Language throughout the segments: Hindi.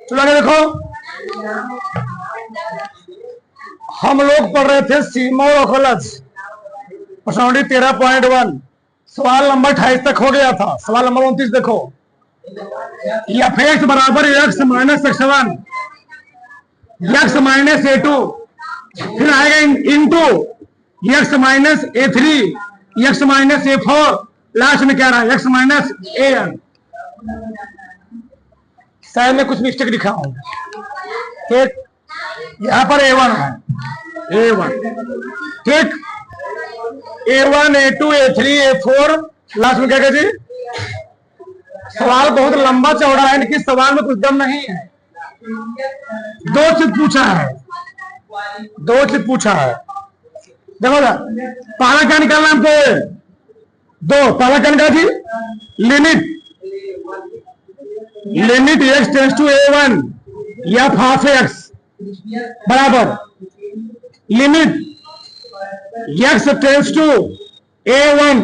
चलो आगे देखो, हम लोग पढ़ रहे थे सीमोर ओखलस प्रश्नावली 13.1। सवाल नंबर 28 तक हो गया था। सवाल नंबर 29 देखो, एफ एक्स बराबर x minus x1 x minus a2, फिर आएगा into x minus a3 x minus a4, last में क्या रहा एक्स माइनस an। शायद मैं कुछ मिस्टेक लिखा हूं, ठीक। यहां पर a1 है, a1, ठीक, a1 a2 a3 a4, last में क्या कह जी। सवाल बहुत लंबा चौड़ा है, लेकिन सवाल में कुछ दम नहीं है। दो चीज पूछा है, दो चीज पूछा है। देखो ना, पहला क्या निकालना हमको, दो, पहला क्या निकाला जी, limit x tends to a1 या हाफ एक्स बराबर limit x tends to a1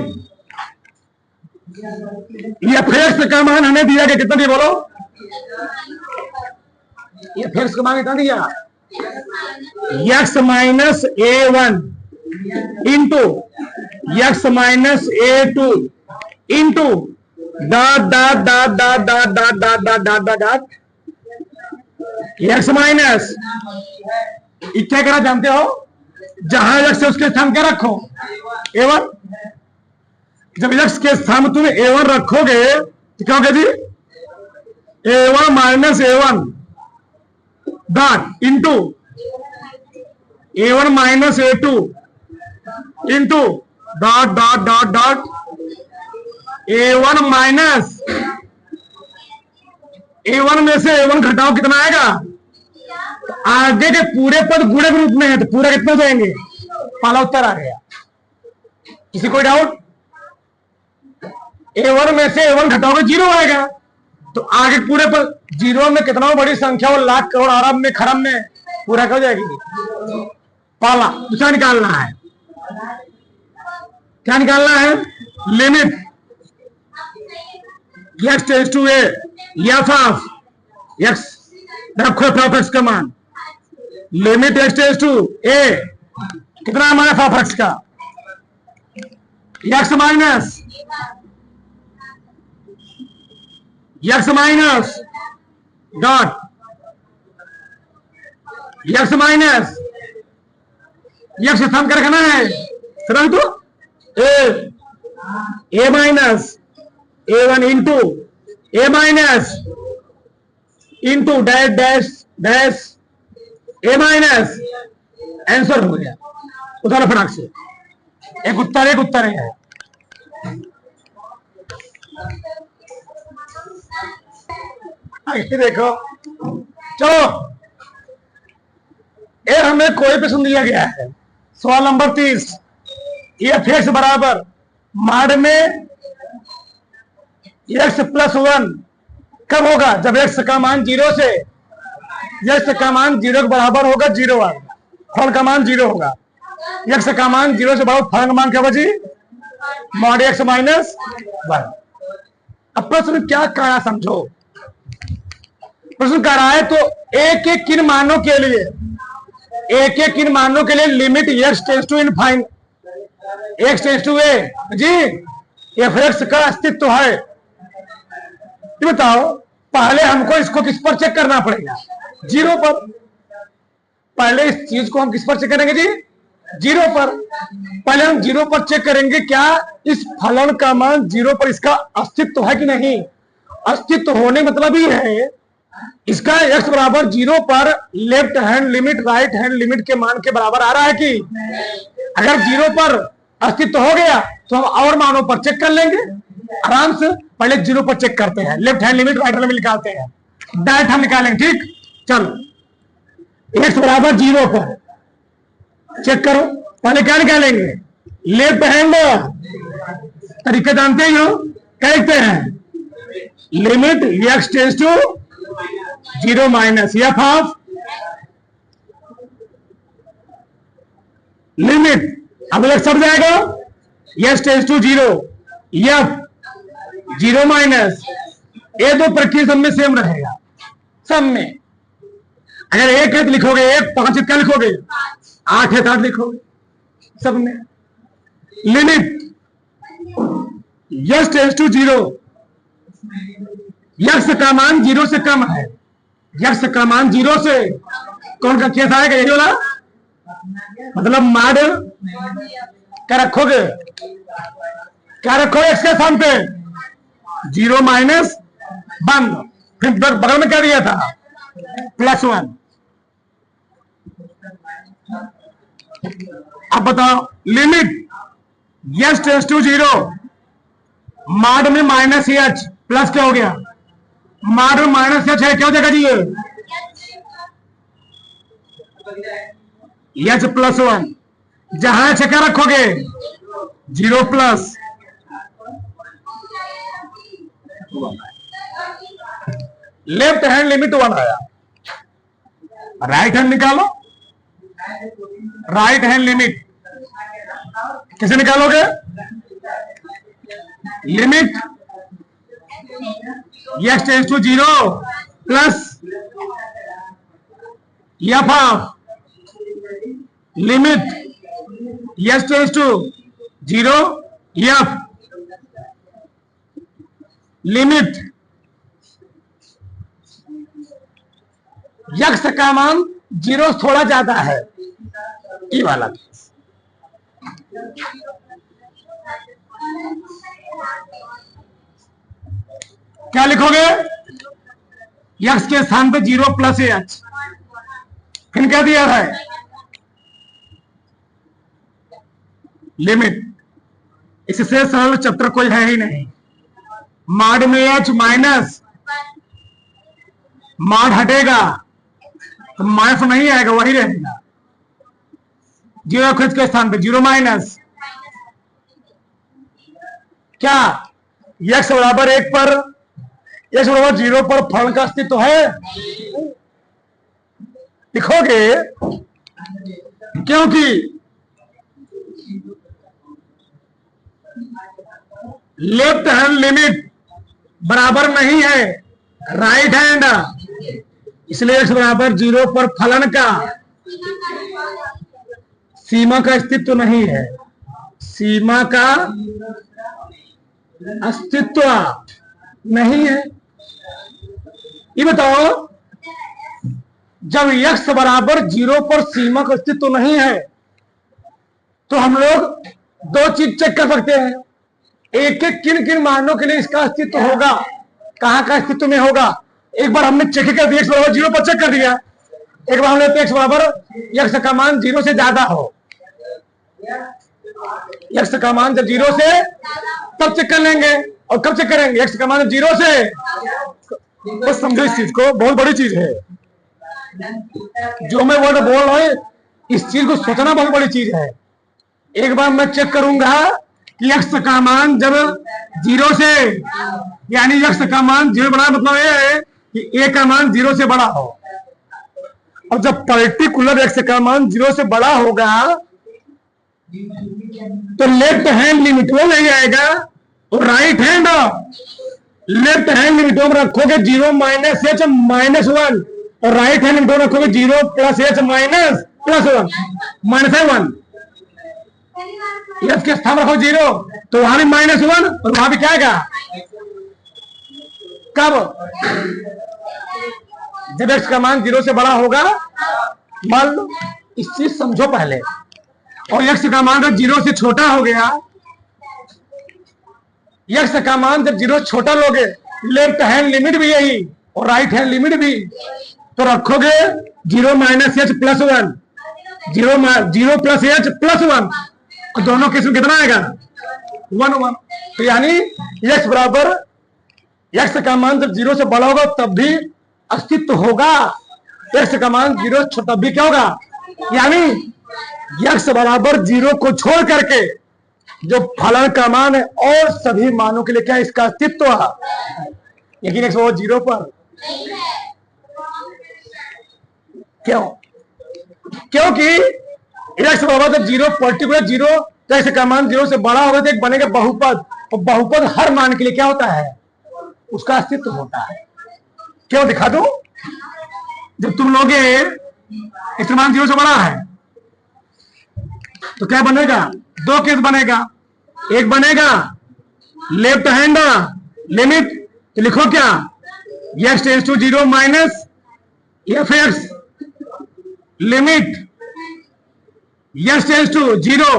या एक्स का मान हमें दिया गया, कितना दिया बोलो, ये एक्स का मान कितना दिया, x minus a1 into x minus a2 into dot dot dot dot dot dot dot dot dot dot dot x minus, क्या करा जानते हो, जहां एक्स है उसके स्थान क्या रखो, a1। जब एक्स के स्थान में तुम a1 रखोगे तो क्या होगा जी, a1 minus a1 dot into a1 minus a2 into dot dot dot dot a1 minus a1 में से a1 घटाओ कितना आएगा, आगे के पूरे पद गुणे के रूप में है तो पूरा कितना जाएंगे, पहला उत्तर आ गया। किसी कोई डाउट, a1 में से a1 घटाओगे 0 आएगा, तो आगे पूरे पद 0 में कितना बड़ी संख्या और लाख करोड़ अरब में खरब में पूरा हो जाएगी। पहला, दूसरा निकालना है, क्या निकालना है, limit x tends to a f of x, रखो एफ एक्स का मान, limit x tends to a, कितना मान एफ ऑफ एक्स का, x minus dot x minus x स्थान का रखना है, समझ तो a minus a1 into a minus into dash dash dash a minus, answer हो गया उधर फटाक से, एक उत्तर है। देखो चलो, ये हमें कोई प्रश्न दिया गया है, सवाल नंबर 30, एफ एक्स बराबर माड में एक्स प्लस 1 कब होगा, जब एक्स का मान 0 से, एक्स का मान 0 के बराबर होगा, 0 आएगा, फल का मान 0 होगा, एक्स का मान 0 से बराबर, फल का मान क्या बची, मॉड एक्स माइनस 1। अब प्रश्न क्या कह रहा समझो, प्रश्न कह रहा है तो एक एक किन मानों के लिए, एक एक किन मानों के लिए limit x tends to infinity, x tends to a जी, एफ एक्स का अस्तित्व है। ये बताओ, पहले हमको इसको किस पर चेक करना पड़ेगा, 0 पर। पहले इस चीज को हम किस पर चेक करेंगे जी, 0 पर। पहले हम 0 पर चेक करेंगे क्या इस फलन का मान 0 पर इसका अस्तित्व है कि नहीं। अस्तित्व होने मतलब ही है इसका x बराबर 0 पर left hand limit right hand limit के मान के बराबर आ रहा है कि, अगर 0 पर अस्तित्व हो गया तो हम और मानों पर चेक कर लेंगे आराम से। पहले 0 पर चेक करते हैं, left hand limit right hand limit निकालते हैं, डायरेक्ट हम निकालेंगे, ठीक। चलो x बराबर 0 पर चेक करो, पहले क्या निकालेंगे, लेफ्ट हैंड, तरीके जानते ही हो, क्या लिखते हैं, limit x tends to 0 minus f of limit, अब एक सब जाएगा x tends to 0 f 0 minus, ये दो प्रक्रिया सब में सेम रहेगा, सब में। अगर 1 है तो लिखोगे 1, 5 है क्या लिखोगे 8 है तो 8 लिखोगे सब में। Limit x tends to 0, x का मान 0 से कम है, यक्स का मान 0 से कौन का केस आएगा यही वाला, मतलब माड क्या रखोगे, क्या रखोगे एक्स के स्थान पे 0 माइनस 1, फिर बगल में क्या दिया था +1। अब बताओ लिमिट यक्स टेंड्स टू 0, माड में -h प्लस क्या हो गया, माड में -h है क्या हो जाएगा जी ये h +1, जहां h क्या रखोगे 0 प्लस, लेफ्ट हैंड लिमिट 1 आया, राइट हैंड निकालो, राइट हैंड लिमिट कैसे निकालोगे, limit x tends to 0 plus f of limit x tends to 0 f limit x का मान 0 थोड़ा ज्यादा है, ये वाला क्या लिखोगे x के स्थान पे 0 प्लस h, फिर क्या दिया है लिमिट, इससे सरल चैप्टर कोई है ही नहीं, माड में h माइनस, माड हटेगा तो माइनस नहीं आएगा वही रहेगा, 0 x के स्थान पे 0 माइनस क्या x बराबर 1 पर, x बराबर 0 पर फलन का अस्तित्व है, लिखोगे क्योंकि लेफ्ट हैंड लिमिट बराबर नहीं है राइट हैंड, इसलिए x बराबर 0 पर फलन का सीमा का अस्तित्व नहीं है, सीमा का अस्तित्व नहीं है। ये बताओ जब x बराबर 0 पर सीमा का अस्तित्व नहीं है तो हम लोग दो चीज चेक कर सकते हैं, एक एक किन किन मानों के लिए इसका अस्तित्व होगा, कहां का अस्तित्व में होगा। एक बार हमने चेक कर दिया x बराबर 0 पर चेक कर दिया, एक बार हमने x बराबर x का मान 0 से ज्यादा हो, x का मान जब 0 से तब चेक कर लेंगे, और कब चेक करेंगे x का मान 0 से, बस समझो इस चीज को, बहुत बड़ी चीज है जो मैं वर्ड बोल रहा हूं, इस चीज को सोचना बहुत बड़ी चीज है। एक बार मैं चेक करूंगा कि x का मान जब 0 से, यानी x का मान 0 बड़ा, मतलब ये है कि a का मान 0 से बड़ा हो, और जब पर्टिकुलर x का मान 0 से बड़ा होगा तो लेफ्ट हैंड लिमिट वो नहीं आएगा, और right hand, left hand limit में रखोगे 0 माइनस h -1, और राइट हैंड लिमिट में रखोगे 0 प्लस h माइनस +1 -1, x के स्थान रखो 0 तो वहां भी -1 और वहां भी क्या आएगा, कब जब x का मान 0 से बड़ा होगा। मान लो इस चीज समझो पहले, और x का मान जब 0 से छोटा हो गया, x का मान जब 0 छोटा लोगे, लेफ्ट हैंड लिमिट भी यही और राइट हैंड लिमिट भी, तो रखोगे 0 माइनस h +1, 0 प्लस h +1, और दोनों केस में कितना आएगा 1 तो यानी x बराबर, x का मान जब 0 से बड़ा होगा तब भी अस्तित्व होगा, x का मान 0 छोटा भी क्या होगा, यानी x बराबर 0 को छोड़ करके जो फलन का मान है और सभी मानों के लिए क्या इसका अस्तित्व है, लेकिन x बराबर 0 पर क्यों, क्योंकि x बराबर जब 0 पर्टिकुलर 0, तो x का मान 0 से बड़ा होगा तो एक बनेगा बहुपद, और बहुपद हर मान के लिए क्या होता है उसका अस्तित्व होता है। क्यों दिखा दूं, जब तुम लोगे x मान 0 से बड़ा है तो क्या बनेगा? दो केस बनेगा। एक बनेगा लेफ्ट हैंड लिमिट, तो लिखो क्या? x tends to 0 minus f x limit x tends to 0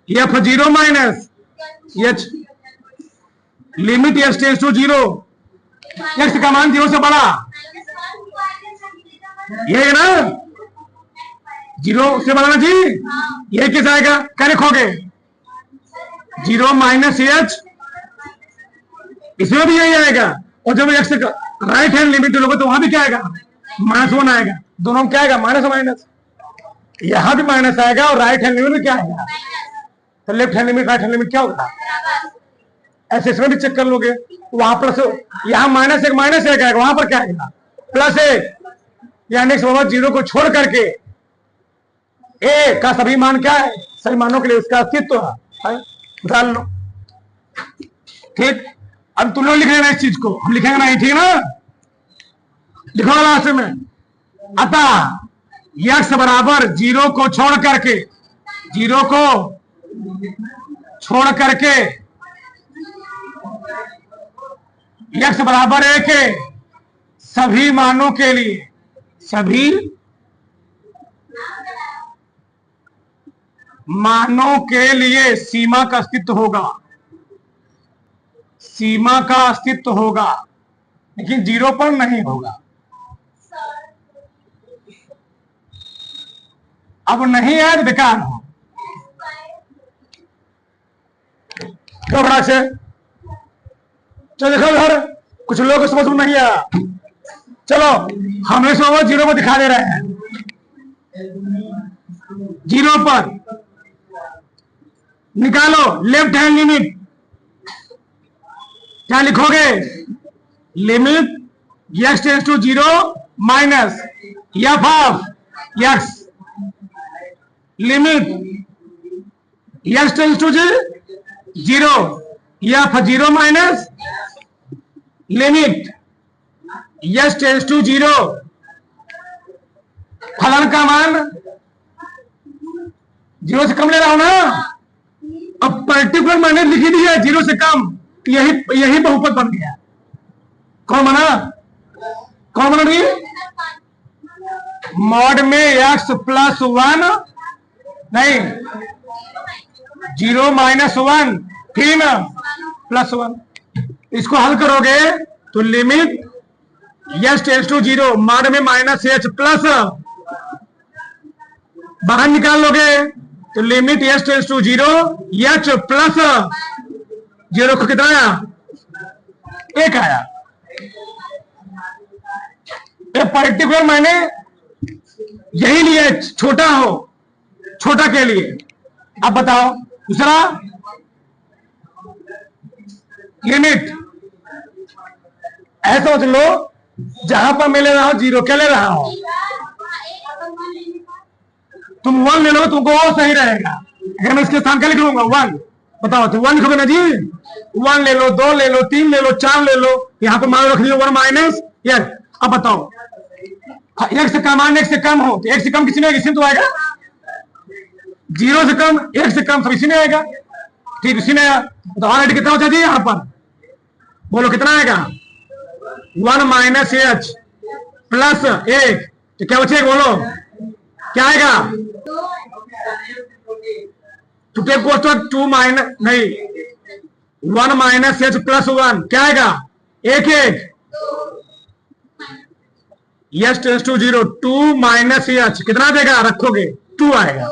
f 0 minus h limit x tends to 0, x का मान 0 से बड़ा, ये है ना? 0 से बड़ा ना जी, ये कैसे आएगा? क्या लिखोगे? 0 माइनस एच, इसमें भी यही आएगा। और जब एक्स राइट हैंड लिमिट लोगे तो वहां भी क्या आएगा? -1 आएगा। दोनों में क्या आएगा? Minus minus. यहां भी माइनस आएगा और राइट हैंड लिमिट में क्या आएगा? तो left hand limit right hand limit क्या होगा? ऐसे इसमें भी चेक कर लोगे, वहां प्लस, यहां -1 आएगा, वहां पर क्या आएगा? +1। यानी x 0 को छोड़ करके a का सभी मान क्या है? सभी मानों के लिए उसका अस्तित्व है, डाल लो। ठीक, अब तुम लोग लिख लेना इस चीज को, हम लिखेंगे नहीं, ठीक ना? लिखो लास्ट में, अतः x बराबर 0 को छोड़ करके, 0 को छोड़ करके x बराबर 1 के सभी मानों के लिए, सभी मानों के लिए सीमा का अस्तित्व होगा, सीमा का अस्तित्व होगा, लेकिन 0 पर नहीं होगा। अब नहीं है तो बेकार हो। घबरा से चलो देखो इधर, कुछ लोग समझ में नहीं आया। चलो हमने 0 को दिखा दे रहे हैं। 0 पर निकालो लेफ्ट हैंड लिमिट, क्या लिखोगे? Limit x tends to 0 minus f of x limit x tends to 0 f 0 minus limit x tends to 0, फलन का मान 0 से कम ले रहा हूं ना। अब पर्टिकुलर मैंने लिखी दी है 0 से कम, यही बहुपद बन गया। कौन बना? कौन बना रही? मॉड में x + 1 नहीं, 0 - 1 फिर ना +1। इसको हल करोगे तो limit x tends to 0 mod में -h प्लस, बाहर निकाल लोगे तो limit x tends to 0 h plus 0 को कितना आया? 1 आया। ये पर्टिकुलर मैंने यही लिया, छोटा हो, छोटा के लिए। अब बताओ दूसरा लिमिट, ऐसा समझ लो जहां पर मैं ले रहा हूं 0, क्या ले रहा हूं? तुम 1 ले लो, तुमको वो सही रहेगा। अगर मैं इसके स्थान क्या लिख लूंगा? 1। बताओ तो 1 लिखोगे ना जी? 1 ले लो, 2 ले लो, 3 ले लो, 4 ले लो, यहां पर मान रख लियो 1 माइनस x। अब बताओ x का मान 1 से कम हो तो 1 से कम किसी में, इसी में तो आएगा। 0 से कम, 1 से कम, सब इसी में आएगा। ठीक, इसी में आया तो ऑलरेडी कितना हो जाए यहां पर? बोलो कितना आएगा? 1 माइनस h प्लस 1, तो क्या बचेगा? बोलो क्या आएगा? तो टेक गोस टू 2 माइनस नहीं 1 माइनस h प्लस 1, क्या आएगा? 1 1 x tends to 0 2 minus h कितना देगा? रखोगे 2 आएगा।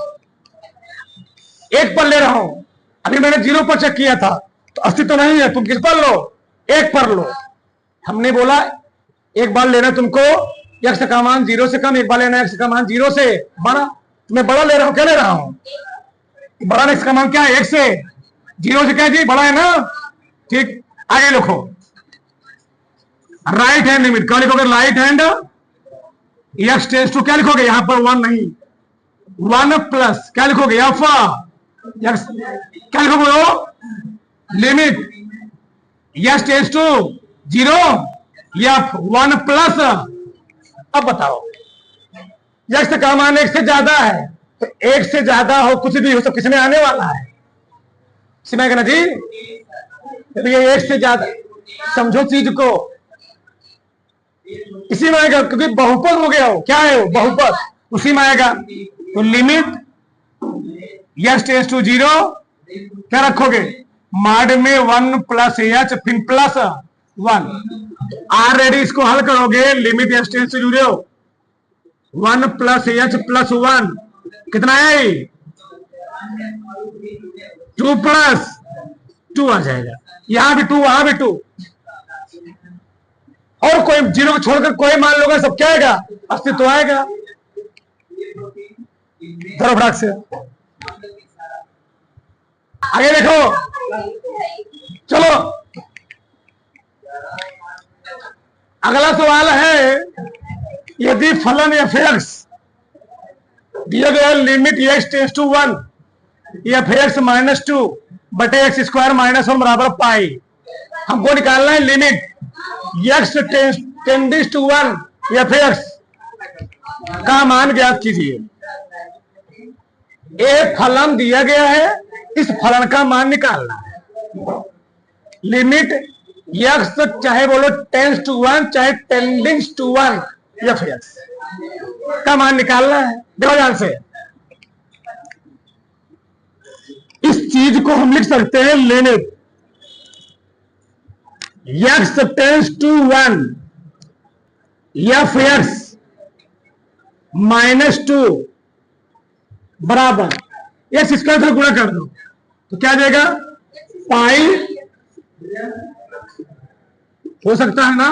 1 पर ले रहा हूं, अभी मैंने 0 पर चेक किया था तो अस्तित्व नहीं है। तुम किस पर लो? 1 पर लो। हमने बोला एक बार लेना तुमको x का मान 0 से कम, एक बार लेना x का मान 0 से बड़ा। मैं बड़ा ले रहा हूं, क्या ले रहा हूं? बड़ा x का मान क्या है? 1 से 0 से क्या जी? बड़ा है ना। ठीक, आगे लिखो राइट हैंड लिमिट, क्या लिखोगे? Right hand x tends to, क्या लिखोगे? यहां पर 1 नहीं, 1 प्लस क्या लिखोगे? f x, क्या लिखोगे? वो limit x tends to 0 f 1 plus अब बताओ, x का मान 1 से ज्यादा है तो 1 से ज्यादा हो कुछ भी हो तो किसमें आने वाला है? इसमें कहना जी, तो ये 1 से ज्यादा, समझो चीज को, इसी में आएगा क्योंकि बहुपद हो गया हो, क्या है वो बहुपद, उसी में आएगा। तो लिमिट x टेंड्स टू 0 क्या रखोगे, माड में 1 प्लस एच फिर प्लस 1, ऑलरेडी इसको हल करोगे, limit x tends to 0 1 plus h plus 1 कितना है, 2 प्लस 2 आ जाएगा, यहां भी 2 वहां भी 2, और कोई 0 को छोड़कर कोई मान लोगे सब क्या आएगा, अस्तित्व आएगा। फटाक से आगे देखो, चलो अगला सवाल है, यदि फलन f(x) दिया गया limit x tends to 1 f(x - 2 बटे x² - 1 बराबर पाई, हमको निकालना है limit x tends to 1 f(x) का मान ज्ञात कीजिए। एक फलन दिया गया है, इस फलन का मान निकालना है। लिमिट x चाहे बोलो टेंड्स टू 1 चाहे टेंडिंग्स टू 1 f(x) का मान निकालना है। देखो ध्यान से, इस चीज को हम लिख सकते हैं limit x tends to 1 f(x) -2 बराबर x² से गुणा कर दो तो क्या देगा, पाई, हो सकता है ना,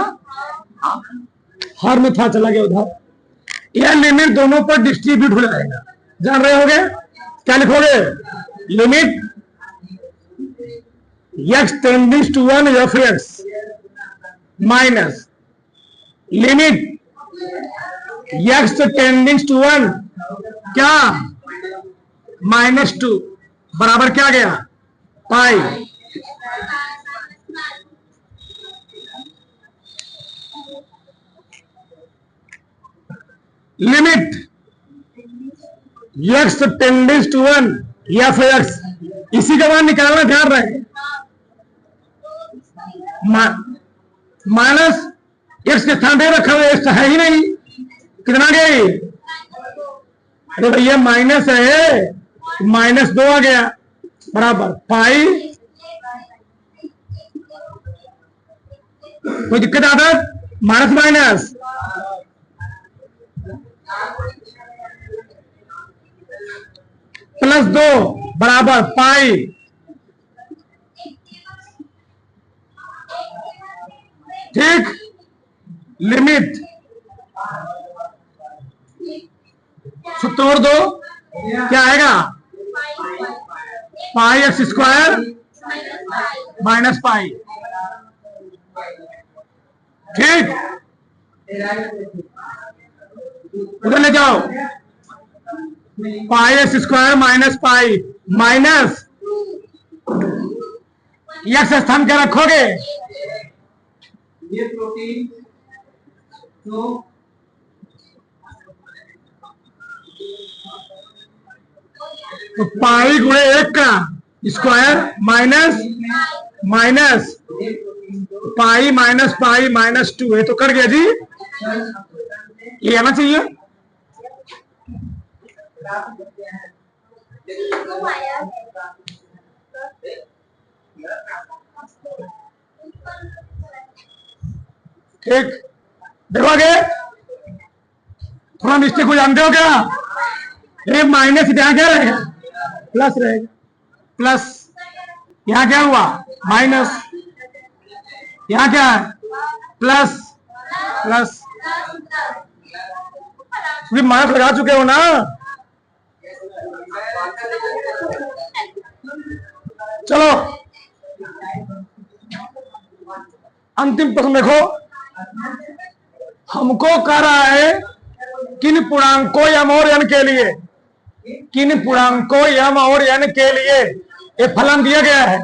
हर में था चला गया उधर, यह लिमिट दोनों पर डिस्ट्रीब्यूट हो जाएगा, जान रहे होगे, क्या लिखोगे, limit x tending to 1 f(x) minus limit x tending to 1 क्या -2 बराबर क्या गया, पाई। Limit x tending to 1 f(x) इसी का मान निकालना, ध्यान रहे, माइनस x के स्थान पे रखा हुआ, x है ही नहीं, कितना गई, अरे भैया माइनस है, -2 आ गया बराबर पाई। कोई दिक्कत आता है, माइनस माइनस +2 बराबर पाई। ठीक, लिमिट तोड़ दो, क्या आएगा, पाई x² माइनस पाई। ठीक, उधर ले जाओ, पाई x² minus pi minus x स्थान क्या रखोगे, ये प्रोटीन तो पाई गुणे 1 का square minus minus pi minus pi -2 है तो कट गया जी, ये आना चाहिए। ठीक, देखोगे थोड़ा मिस्टेक हो, जानते हो क्या, ये माइनस यहाँ क्या रहेगा, प्लस रहेगा, प्लस यहाँ क्या हुआ माइनस, यहाँ क्या है प्लस प्लस, माइनस लगा चुके हो ना। चलो अंतिम प्रश्न देखो, हमको कह रहा है किन पूर्णांकों m और n के लिए, किन पूर्णांकों m और n के लिए ये फलन दिया गया है।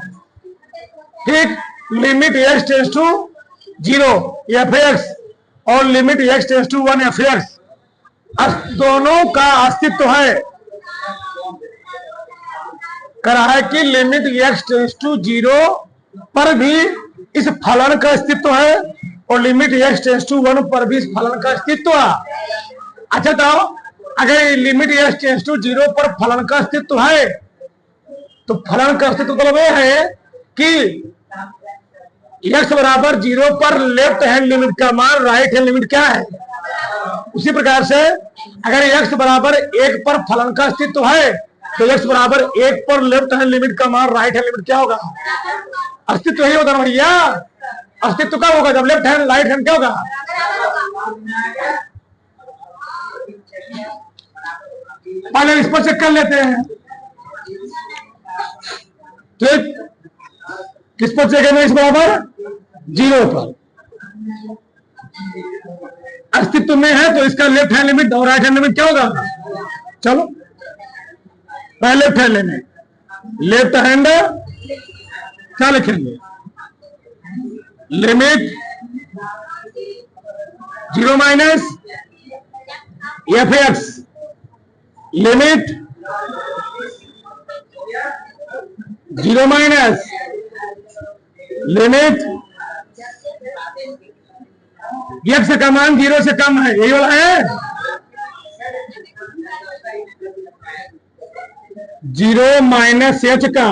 ठीक, limit x tends to 0 f(x) और limit x tends to 1 f x, दोनों का अस्तित्व है। करा है कि लिमिट x टेंस टू 0 पर भी इस फलन का अस्तित्व है और लिमिट x टेंस टू 1 पर भी इस फलन का अस्तित्व है। अच्छा तो अगर लिमिट x टेंस टू 0 पर फलन का अस्तित्व है तो फलन का अस्तित्व मतलब यह है कि x बराबर 0 पर लेफ्ट हैंड लिमिट का मान राइट हैंड लिमिट क्या है। उसी प्रकार से अगर x बराबर 1 पर फलन का अस्तित्व है तो x बराबर 1 पर लेफ्ट हैंड लिमिट का मान राइट हैंड लिमिट क्या होगा, अस्तित्व ही होगा ना भैया। अस्तित्व कब होगा, जब लेफ्ट हैंड राइट हैंड क्या होगा। पहले इस पर चेक कर लेते हैं, ठीक। किस पर चेक करना, इस बराबर 0 पर अस्तित्व में है तो इसका लेफ्ट हैंड लिमिट और राइट हैंड लिमिट क्या होगा। चलो पहले लेफ्ट हैंड लेने, लेफ्ट हैंड क्या लिखेंगे, limit 0 minus f x, limit 0 minus limit x का मान 0 से कम है, यही वाला है 0 माइनस एच का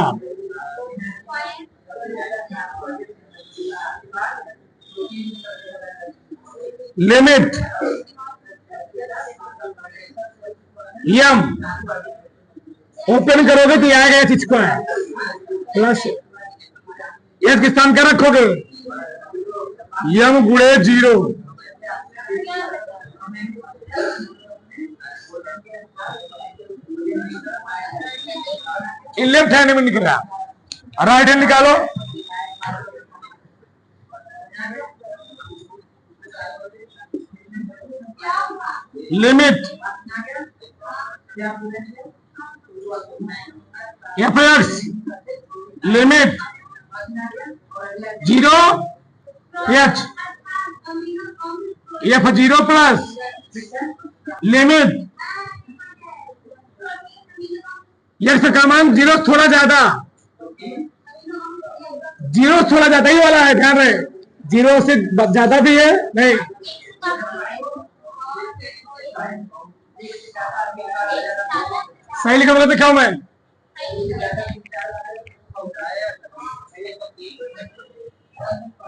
लिमिट यम, ओपन करोगे तो आएगा एच स्क्वायर प्लस एच के स्थान क्या रखोगे, यम गुणे 0 लेफ्ट हैंड में निकल रहा, राइट हैंड निकालो। Limit F x, limit 0 H F0 plus limit x का मान 0 थोड़ा ज्यादा, 0 थोड़ा ज्यादा ही वाला है, ध्यान रहे 0 से ज्यादा भी है नहीं। सही लिखा मतलब दिखाऊं मैं,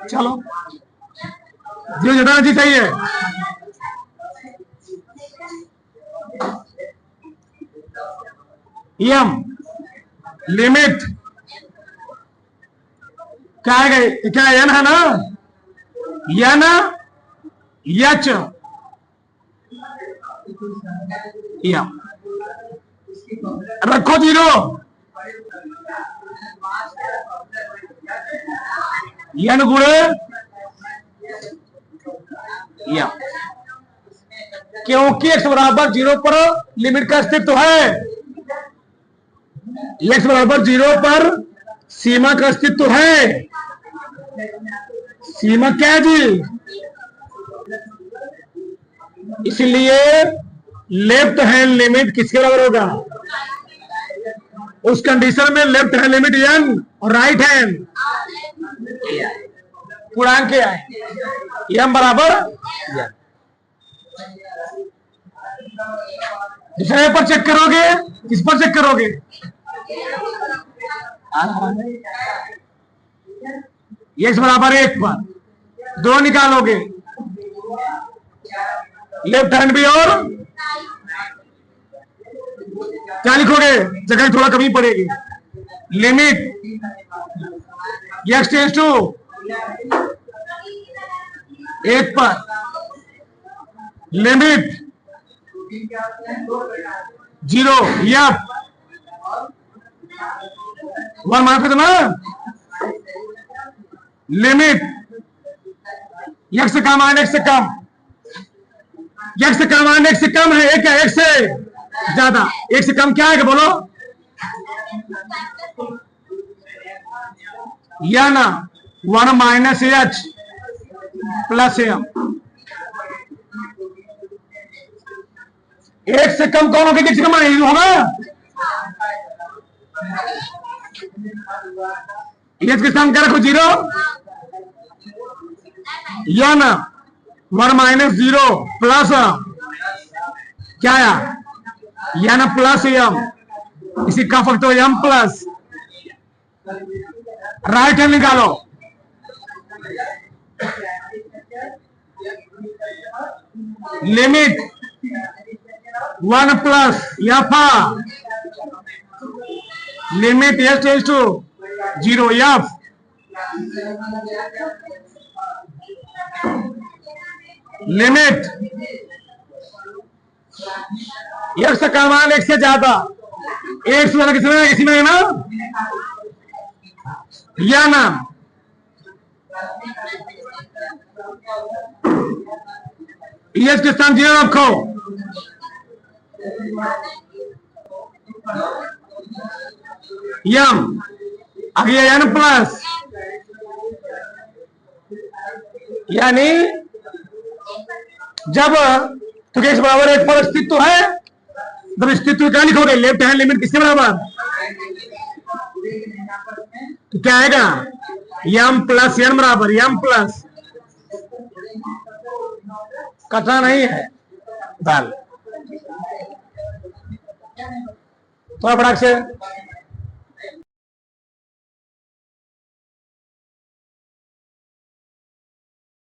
चलो 0 ज्यादा जी सही है। यम लिमिट क्या है, क्या एन है ना, एन एच यम रखो 0, एन गुणे यम, क्योंकि x बराबर 0 पर लिमिट का अस्तित्व है, x बराबर 0 पर सीमा का अस्तित्व है। सीमा क्या है जी, इसलिए लेफ्ट हैंड लिमिट किसके बराबर होगा, उस कंडीशन में लेफ्ट हैंड लिमिट n और राइट हैंड पूर्णांक क्या है, m बराबर n। दूसरे पर चेक करोगे, किस पर चेक करोगे, x बराबर 1 पर 2 निकालोगे, लेफ्ट हैंड भी और क्या लिखोगे, जगह थोड़ा कमी पड़ेगी, लिमिट x टेंस टू 1 पर लिमिट 0 एफ 1 मार्क है ना, लिमिट x का मान x से कम, x का मान x से कम है, एक x से ज्यादा, x से कम क्या है बोलो, या ना 1 माइनस एच प्लस एम, एक से कम कौन होगा, एक से कम होगा, एच के स्थान क्या रखो, 0 या ना 1 माइनस 0 प्लस क्या आया, या ना प्लस एम, इसी का factor m plus, right hand निकालो, limit 1 plus f, limit h tends to 0 f, limit x का मान एक से ज्यादा, एक से ज्यादा किसी में है ना, या ना एच के स्थान 0 रखो, यम आगे एन प्लस, यानी जब तो x बराबर 1 पर अस्तित्व है, तब अस्तित्व क्या लिखोगे, लेफ्ट हैंड लिमिट किसके बराबर, तो क्या आएगा, यम प्लस एन बराबर यम प्लस, कटना नहीं है दाल, थोड़ा फटाक से